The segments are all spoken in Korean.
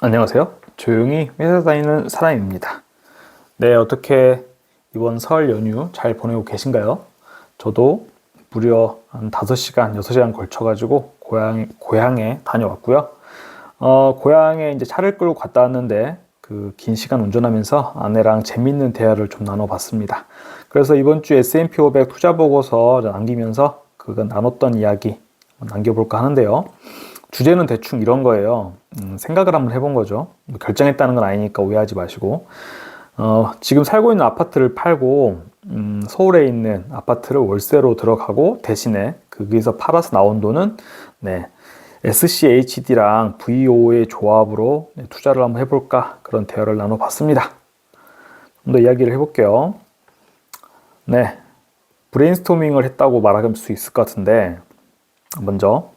안녕하세요. 조용히 회사 다니는 사람입니다. 네, 어떻게 이번 설 연휴 잘 보내고 계신가요? 저도 무려 한 5시간, 6시간 걸쳐가지고 고향에 다녀왔고요. 고향에 이제 차를 끌고 갔다 왔는데 그 긴 시간 운전하면서 아내랑 재밌는 대화를 좀 나눠봤습니다. 그래서 이번 주 S&P 500 투자 보고서 남기면서 그거 나눴던 이야기 남겨볼까 하는데요. 주제는 대충 이런 거예요. 생각을 한번 해본 거죠. 뭐 결정했다는 건 아니니까 오해하지 마시고. 지금 살고 있는 아파트를 팔고, 서울에 있는 아파트를 월세로 들어가고, 대신에 거기서 팔아서 나온 돈은, 네, SCHD랑 VO의 조합으로 투자를 한번 해볼까, 그런 대화를 나눠봤습니다. 좀 더 이야기를 해볼게요. 네, 브레인스토밍을 했다고 말할 수 있을 것 같은데, 먼저,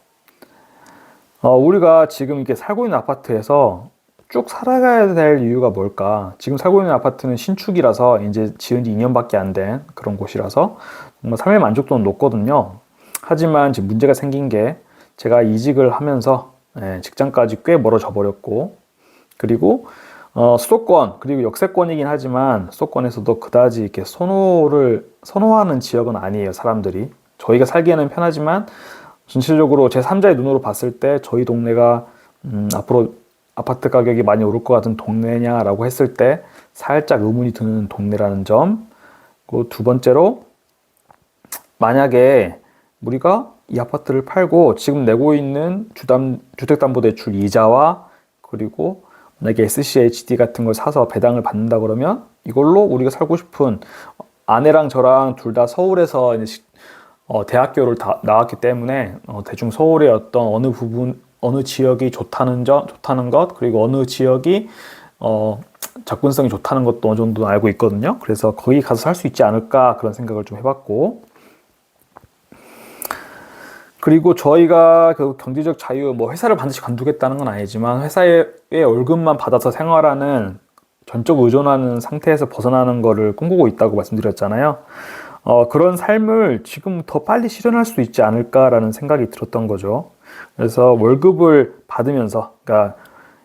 우리가 지금 이렇게 살고 있는 아파트에서 쭉 살아가야 될 이유가 뭘까? 지금 살고 있는 아파트는 신축이라서 이제 지은 지 2년밖에 안 된 그런 곳이라서 정말 삶의 만족도는 높거든요. 하지만 지금 문제가 생긴 게 제가 이직을 하면서 직장까지 꽤 멀어져 버렸고, 그리고 수도권 그리고 역세권이긴 하지만 수도권에서도 그다지 이렇게 선호하는 지역은 아니에요, 사람들이. 저희가 살기에는 편하지만 전체적으로 제3자의 눈으로 봤을 때 저희 동네가 앞으로 아파트 가격이 많이 오를 것 같은 동네냐라고 했을 때 살짝 의문이 드는 동네라는 점. 그리고 두 번째로, 만약에 우리가 이 아파트를 팔고 지금 내고 있는 주택담보대출 이자와, 그리고 만약에 SCHD 같은 걸 사서 배당을 받는다 그러면 이걸로 우리가 살고 싶은, 아내랑 저랑 둘 다 서울에서 이제 대학교를 다 나왔기 때문에 대충 서울의 어떤 어느 지역이 좋다는 것, 그리고 어느 지역이 접근성이 좋다는 것도 어느 정도 알고 있거든요. 그래서 거기 가서 살 수 있지 않을까, 그런 생각을 좀 해봤고, 그리고 저희가 그 경제적 자유, 뭐 회사를 반드시 관두겠다는 건 아니지만 회사의 월급만 받아서 생활하는, 전적 의존하는 상태에서 벗어나는 거를 꿈꾸고 있다고 말씀드렸잖아요. 그런 삶을 지금 더 빨리 실현할 수 있지 않을까라는 생각이 들었던 거죠. 그래서 월급을 받으면서, 그러니까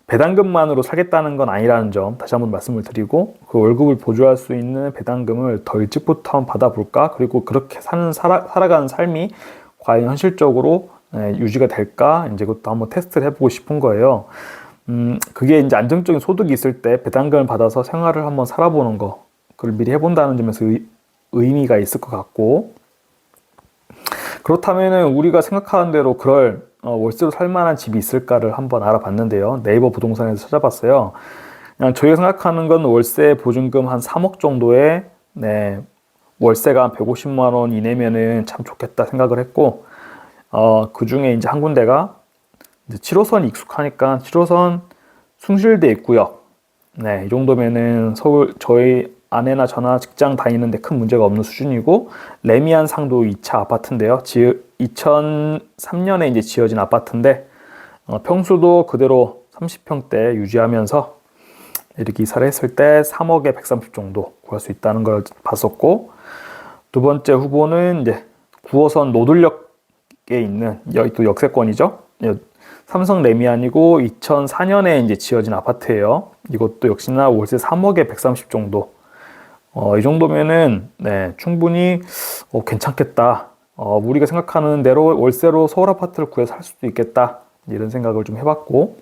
배당금만으로 살겠다는 건 아니라는 점 다시 한번 말씀을 드리고, 그 월급을 보조할 수 있는 배당금을 더 일찍부터 한번 받아볼까? 그리고 그렇게 살아가는 삶이 과연 현실적으로 유지가 될까? 이제 그것도 한번 테스트를 해보고 싶은 거예요. 그게 이제 안정적인 소득이 있을 때 배당금을 받아서 생활을 한번 살아보는 거, 그걸 미리 해본다는 점에서 의미가 있을 것 같고, 그렇다면은 우리가 생각하는 대로 그럴 월세로 살 만한 집이 있을까를 한번 알아봤는데요. 네이버 부동산에서 찾아봤어요. 그냥 저희가 생각하는 건 월세 보증금 한 3억 정도에, 월세가 한 150만 원 이내면은 참 좋겠다 생각을 했고, 그 중에 이제 한 군데가 이제 7호선 익숙하니까 7호선 숭실대 입구역. 네, 이 정도면은 서울, 저희 아내나 저나 직장 다니는데 큰 문제가 없는 수준이고, 레미안 상도 2차 아파트인데요. 2003년에 이제 지어진 아파트인데, 평수도 그대로 30평대 유지하면서 이렇게 이사를 했을 때 3억에 130 정도 구할 수 있다는 걸 봤었고, 두 번째 후보는 이제 9호선 노들역에 있는, 여기 또 역세권이죠. 삼성 레미안이고 2004년에 이제 지어진 아파트예요. 이것도 역시나 월세 3억에 130 정도. 이 정도면은 충분히 괜찮겠다. 우리가 생각하는 대로 월세로 서울 아파트를 구해서 살 수도 있겠다. 이런 생각을 좀 해봤고,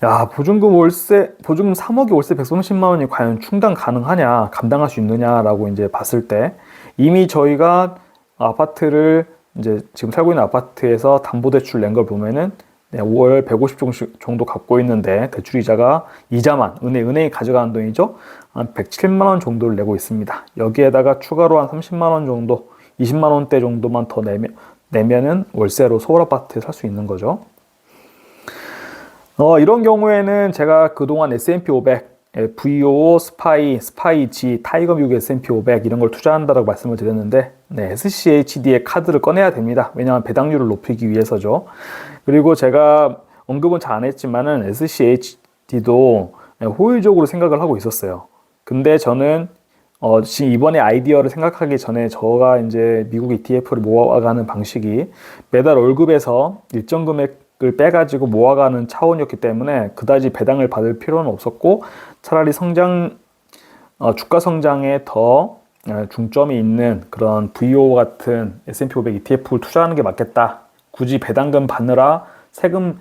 야, 보증금 3억이 월세 130만 원이 과연 충당 가능하냐, 감당할 수 있느냐라고 이제 봤을 때, 이미 저희가 아파트를 이제 지금 살고 있는 아파트에서 담보대출 낸 걸 보면은 5월 150 정도 갖고 있는데, 대출이자가 이자만 은행이 가져가는 돈이죠. 한 107만 원 정도를 내고 있습니다. 여기에다가 추가로 한 30만 원 정도, 20만 원대 정도만 더 내면은 월세로 서울 아파트에 살 수 있는 거죠. 이런 경우에는 제가 그동안 S&P 500, VO, 스파이 G, 타이거 미국 S&P 500 이런 걸 투자한다고 말씀을 드렸는데, SCHD의 카드를 꺼내야 됩니다. 왜냐하면 배당률을 높이기 위해서죠. 그리고 제가 언급은 잘 안 했지만은 SCHD도 호의적으로 생각을 하고 있었어요. 근데 저는 지금 이번에 아이디어를 생각하기 전에 저가 이제 미국 ETF를 모아가는 방식이 매달 월급에서 일정 금액 이익을 빼가지고 모아가는 차원이었기 때문에 그다지 배당을 받을 필요는 없었고, 차라리 주가 성장에 더 중점이 있는 그런 VO 같은 S&P 500 ETF를 투자하는 게 맞겠다. 굳이 배당금 받느라 세금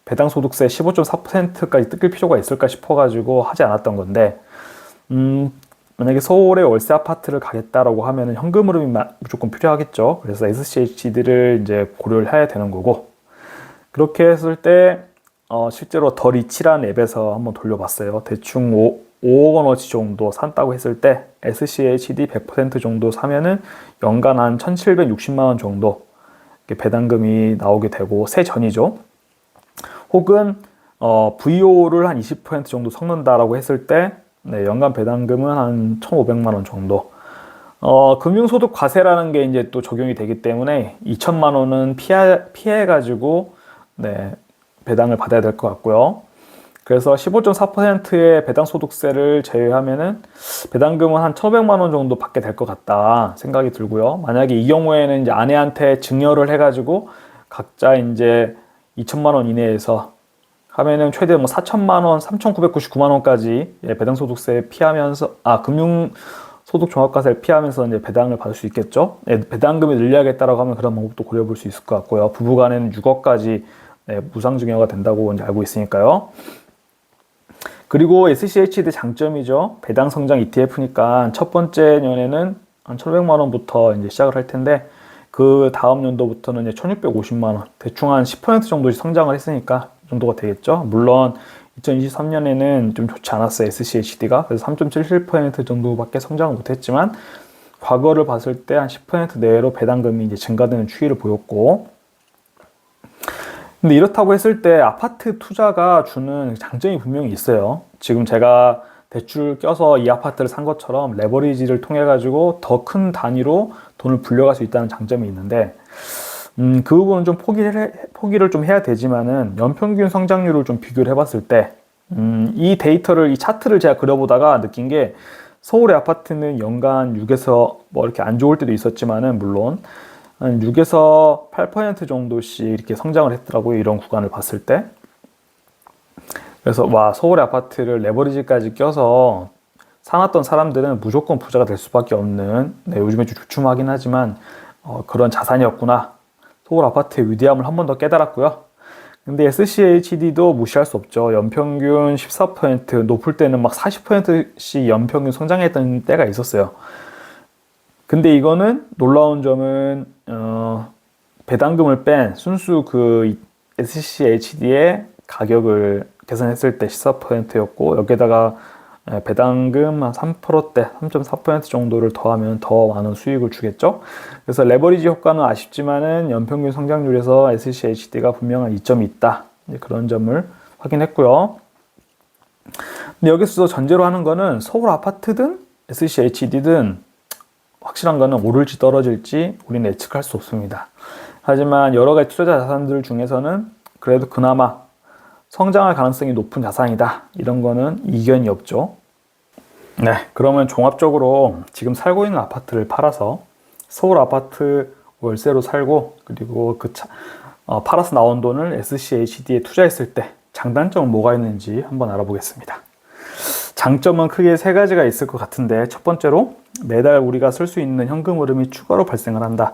배당소득세 15.4%까지 뜯길 필요가 있을까 싶어가지고 하지 않았던 건데, 만약에 서울에 월세 아파트를 가겠다라고 하면은 현금 흐름이 무조건 필요하겠죠. 그래서 SCHD를 이제 고려를 해야 되는 거고, 그렇게 했을 때 실제로 더 리치라는 앱에서 한번 돌려봤어요. 대충 5억 원어치 정도 산다고 했을 때 SCHD 100% 정도 사면은 연간 한 1,760만 원 정도 배당금이 나오게 되고, 세 전이죠. 혹은 VO를 한 20% 정도 섞는다라고 했을 때 연간 배당금은 한 1,500만 원 정도. 금융소득 과세라는 게 이제 또 적용이 되기 때문에 2천만 원은 피해가지고 배당을 받아야 될 것 같고요. 그래서 15.4%의 배당소득세를 제외하면은 배당금은 한 1,500만 원 정도 받게 될 것 같다 생각이 들고요. 만약에 이 경우에는 이제 아내한테 증여를 해가지고 각자 이제 2천만 원 이내에서 하면은 최대 4천만 원, 3,999만 원까지 배당소득세 피하면서, 금융소득 종합과세를 피하면서 이제 배당을 받을 수 있겠죠. 배당금을 늘려야겠다라고 하면 그런 방법도 고려해볼 수 있을 것 같고요. 부부간에는 6억까지 무상증여가 된다고 이제 알고 있으니까요. 그리고 SCHD 장점이죠. 배당 성장 ETF니까 첫 번째 년에는 한 1,500만 원부터 이제 시작을 할 텐데, 그 다음 연도부터는 이제 1,650만 원, 대충 한 10% 정도씩 성장을 했으니까 이 정도가 되겠죠. 물론 2023년에는 좀 좋지 않았어요, SCHD가. 그래서 3.77% 정도밖에 성장을 못했지만, 과거를 봤을 때 한 10% 내외로 배당금이 이제 증가되는 추이를 보였고, 근데 이렇다고 했을 때 아파트 투자가 주는 장점이 분명히 있어요. 지금 제가 대출 껴서 이 아파트를 산 것처럼 레버리지를 통해 가지고 더 큰 단위로 돈을 불려갈 수 있다는 장점이 있는데, 그 부분은 좀 포기를 좀 해야 되지만은, 연평균 성장률을 좀 비교를 해봤을 때, 이 차트를 제가 그려보다가 느낀 게, 서울의 아파트는 연간 6에서 뭐 이렇게 안 좋을 때도 있었지만은, 물론 한 6에서 8% 정도씩 이렇게 성장을 했더라고요. 이런 구간을 봤을 때. 그래서 서울의 아파트를 레버리지까지 껴서 사놨던 사람들은 무조건 부자가 될 수밖에 없는, 요즘에 좀 주춤하긴 하지만 그런 자산이었구나. 서울 아파트의 위대함을 한 번 더 깨달았고요. 근데 SCHD도 무시할 수 없죠. 연평균 14%, 높을 때는 막 40%씩 연평균 성장했던 때가 있었어요. 근데 이거는 놀라운 점은 배당금을 뺀 순수 그 SCHD의 가격을 계산했을 때 14%였고, 여기에다가 배당금 한 3%대, 3.4% 정도를 더하면 더 많은 수익을 주겠죠. 그래서 레버리지 효과는 아쉽지만은 연평균 성장률에서 SCHD가 분명한 이점이 있다, 그런 점을 확인했고요. 근데 여기서 전제로 하는 거는 서울 아파트든 SCHD든 확실한 거는 오를지 떨어질지 우리는 예측할 수 없습니다. 하지만 여러 가지 투자 자산들 중에서는 그래도 그나마 성장할 가능성이 높은 자산이다, 이런 거는 이견이 없죠. 네, 그러면 종합적으로 지금 살고 있는 아파트를 팔아서 서울 아파트 월세로 살고, 그리고 팔아서 나온 돈을 SCHD에 투자했을 때 장단점은 뭐가 있는지 한번 알아보겠습니다. 장점은 크게 세 가지가 있을 것 같은데, 첫 번째로 매달 우리가 쓸 수 있는 현금 흐름이 추가로 발생을 한다.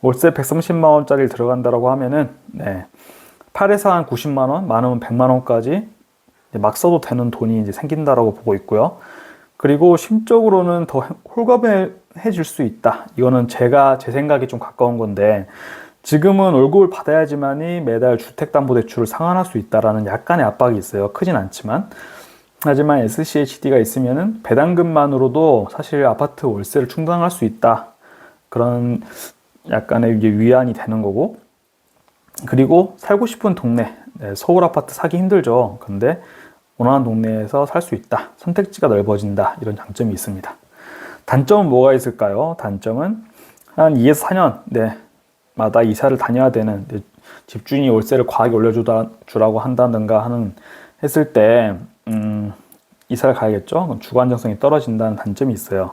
월세 130만 원짜리 들어간다라고 하면은 8에서 한 90만 원, 많으면 100만 원까지 막 써도 되는 돈이 이제 생긴다라고 보고 있고요. 그리고 심적으로는 더 홀가분해질 수 있다. 이거는 제 생각이 좀 가까운 건데, 지금은 월급을 받아야지만이 매달 주택담보대출을 상환할 수 있다라는 약간의 압박이 있어요. 크진 않지만. 하지만 SCHD가 있으면은 배당금만으로도 사실 아파트 월세를 충당할 수 있다, 그런 약간의 위안이 되는 거고, 그리고 살고 싶은 동네, 서울 아파트 사기 힘들죠. 근데 원하는 동네에서 살 수 있다, 선택지가 넓어진다, 이런 장점이 있습니다. 단점은 뭐가 있을까요? 단점은 한 2에서 4년 마다 이사를 다녀야 되는, 집주인이 월세를 과하게 올려주라고 한다든가 했을 때 이사를 가야겠죠. 그럼 주거 안정성이 떨어진다는 단점이 있어요.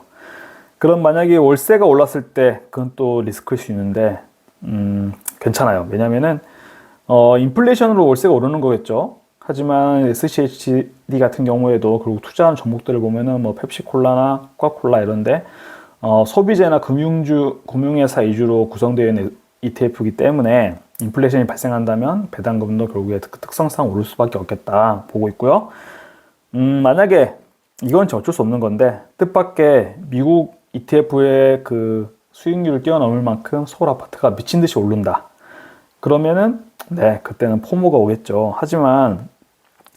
그럼 만약에 월세가 올랐을 때 그건 또 리스크일 수 있는데 괜찮아요. 왜냐면은 인플레이션으로 월세가 오르는 거겠죠. 하지만 SCHD 같은 경우에도 그리고 투자한 종목들을 보면은 뭐 펩시콜라나 코카콜라 이런데 소비재나 금융회사 위주로 구성되어 있는 ETF이기 때문에 인플레이션이 발생한다면 배당금도 결국에 그 특성상 오를 수밖에 없겠다 보고 있고요. 만약에 이건 어쩔 수 없는 건데 뜻밖의 미국 ETF의 그 수익률을 뛰어넘을 만큼 서울 아파트가 미친 듯이 오른다. 그러면은 네, 그때는 포모가 오겠죠. 하지만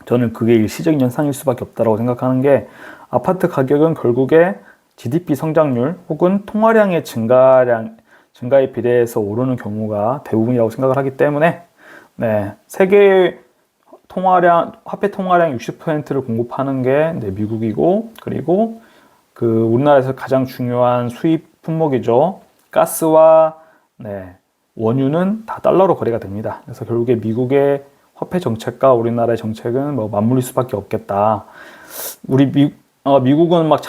저는 그게 일시적인 현상일 수밖에 없다고 생각하는 게 아파트 가격은 결국에 GDP 성장률 혹은 통화량의 증가에 비례해서 오르는 경우가 대부분이라고 생각을 하기 때문에 네, 세계 화폐 통화량 60%를 공급하는 게 네, 미국이고 그리고 그 우리나라에서 가장 중요한 수입 품목이죠. 가스와 네, 원유는 다 달러로 거래가 됩니다. 그래서 결국에 미국의 화폐 정책과 우리나라의 정책은 뭐 맞물릴 수밖에 없겠다. 미국은 막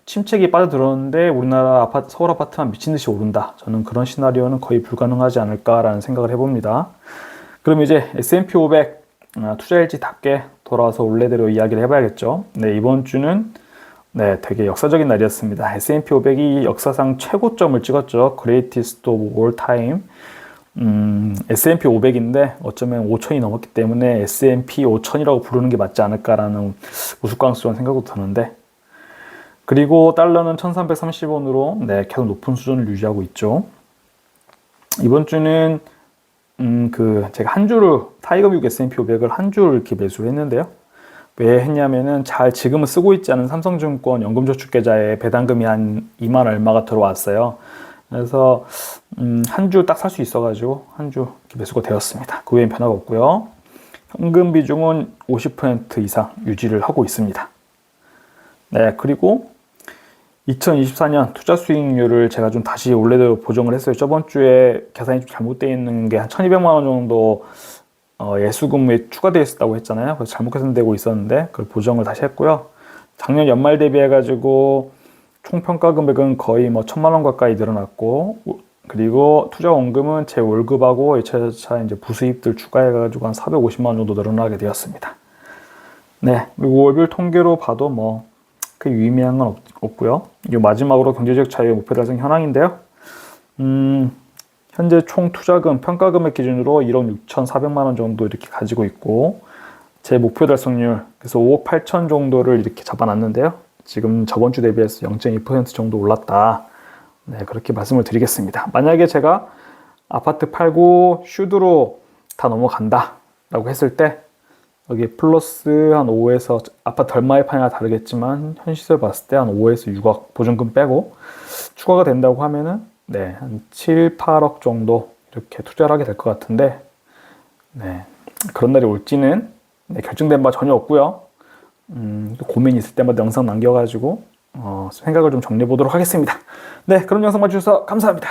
침체기 빠져들었는데 우리나라 서울 아파트만 미친 듯이 오른다. 저는 그런 시나리오는 거의 불가능하지 않을까라는 생각을 해봅니다. 그럼 이제 S&P 500 투자일지답게 돌아와서 원래대로 이야기를 해봐야겠죠. 네, 이번 주는 네, 되게 역사적인 날이었습니다. S&P 500이 역사상 최고점을 찍었죠. Greatest of all time. S&P 500인데 어쩌면 5천이 넘었기 때문에 S&P 5천이라고 부르는 게 맞지 않을까라는 우스꽝스러운 생각도 드는데 그리고 달러는 1330원으로 네, 계속 높은 수준을 유지하고 있죠. 이번 주는 제가 한 주를 타이거 미국 S&P 500을 한 주를 이렇게 매수를 했는데요. 왜 했냐면은 지금은 쓰고 있지 않은 삼성증권 연금저축계좌에 배당금이 한 2만 얼마가 들어왔어요. 그래서 한 주 딱 살 수 있어가지고 한 주 매수가 되었습니다. 그 외엔 변화가 없고요. 현금 비중은 50% 이상 유지를 하고 있습니다. 네, 그리고 2024년 투자 수익률을 제가 좀 다시 원래대로 보정을 했어요. 저번 주에 계산이 좀 잘못되어 있는 게 한 1200만 원 정도 예수금에 추가되어 있었다고 했잖아요. 그래서 잘못 계산되고 있었는데 그걸 보정을 다시 했고요. 작년 연말 대비해가지고 총 평가 금액은 거의 뭐 1000만 원 가까이 늘어났고 그리고 투자 원금은 제 월급하고 2차전자 이제 부수입들 추가해가지고 한 450만 원 정도 늘어나게 되었습니다. 네, 그리고 월별 통계로 봐도 뭐 그 유의미한 건 없고요. 이 마지막으로 경제적 자유의 목표 달성 현황인데요. 현재 총 투자금, 평가금액 기준으로 1억 6,400만 원 정도 이렇게 가지고 있고 제 목표 달성률, 그래서 5억 8천 정도를 이렇게 잡아놨는데요. 지금 저번 주 대비해서 0.2% 정도 올랐다. 네, 그렇게 말씀을 드리겠습니다. 만약에 제가 아파트 팔고 슈드로 다 넘어간다 라고 했을 때 여기 플러스 한 5에서 아파트 얼마에 파냐가 다르겠지만 현 시세 봤을 때 한 5에서 6억 보증금 빼고 추가가 된다고 하면은 네, 한 7, 8억 정도 이렇게 투자를 하게 될 것 같은데 네, 그런 날이 올지는 네, 결정된 바 전혀 없고요. 고민이 있을 때마다 영상 남겨가지고 생각을 좀 정리해 보도록 하겠습니다. 네, 그럼 영상 봐주셔서 감사합니다.